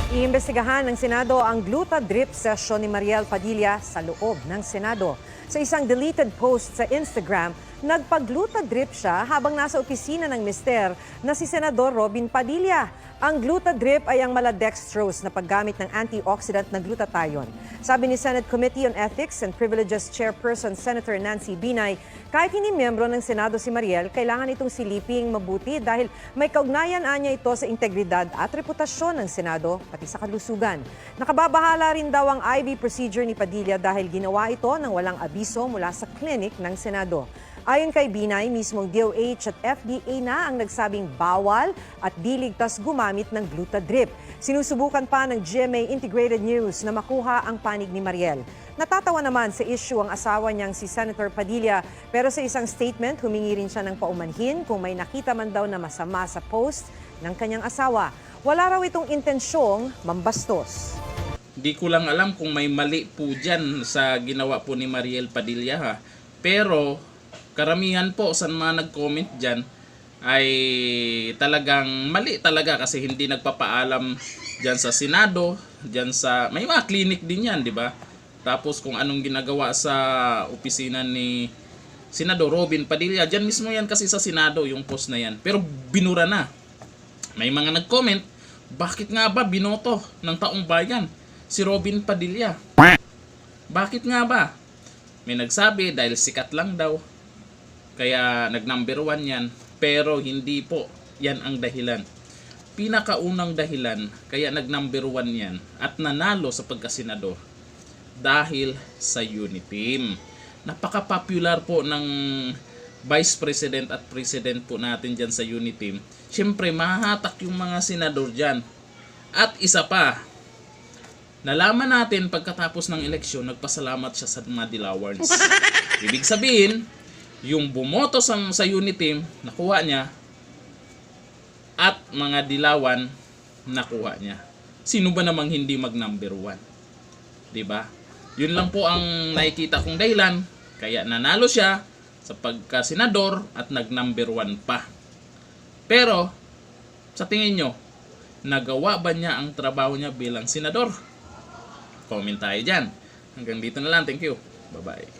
Iimbestigahan ng Senado ang gluta drip session ni Mariel Padilla sa loob ng Senado. Sa isang deleted post sa Instagram, nagpagluta drip siya habang nasa opisina ng mister na si Senador Robin Padilla. Ang gluta drip ay ang maladextrose na paggamit ng antioxidant na glutathione. Sabi ni Senate Committee on Ethics and Privileges Chairperson Senator Nancy Binay, kahit hindi miyembro ng Senado si Mariel, kailangan itong siliping mabuti dahil may kaugnayan niya ito sa integridad at reputasyon ng Senado pati sa kalusugan. Nakababahala rin daw ang IV procedure ni Padilla dahil ginawa ito ng walang abiso mula sa clinic ng Senado. Ayon kay Binay, mismong DOH at FDA na ang nagsabing bawal at di ligtas gumamit ng gluta drip. Sinusubukan pa ng GMA Integrated News na makuha ang panig ni Mariel. Natatawa naman sa issue ang asawa niyang si Senator Padilla, pero sa isang statement, humingi rin siya ng paumanhin kung may nakita man daw na masama sa post ng kanyang asawa. Wala raw itong intensyong mambastos. Di ko lang alam kung may mali po dyan sa ginawa po ni Mariel Padilla ha. Pero karamihan po sa mga nag-comment dyan ay talagang mali talaga kasi hindi nagpapaalam dyan sa Senado, dyan sa may mga clinic din yan, di ba? Tapos kung anong ginagawa sa opisina ni Senador Robin Padilla, dyan mismo yan kasi sa Senado yung post na yan. Pero binura na. May mga nag-comment, bakit nga ba binoto ng taong bayan si Robin Padilla? Bakit nga ba? May nagsabi dahil sikat lang daw. Kaya nag-number 1 yan. Pero hindi po yan ang dahilan. Pinakaunang dahilan kaya nag-number 1 yan at nanalo sa pagkasenador dahil sa Uniteam. Napaka-popular po ng Vice President at President po natin dyan sa Uniteam. Siyempre, mahahatak yung mga senador dyan. At isa pa, nalaman natin pagkatapos ng eleksyon, nagpasalamat siya sa mga Dilawans. Ibig sabihin, yung bumoto sa Uniteam, nakuha niya, at mga Dilawan, nakuha niya. Sino ba namang hindi mag-number 1? Diba? Yun lang po ang nakikita kong dahilan, kaya nanalo siya sa pagka-senador at nag-number 1 pa. Pero, sa tingin nyo, nagawa ba niya ang trabaho niya bilang senador? Comment tayo dyan. Hanggang dito na lang. Thank you. Bye-bye.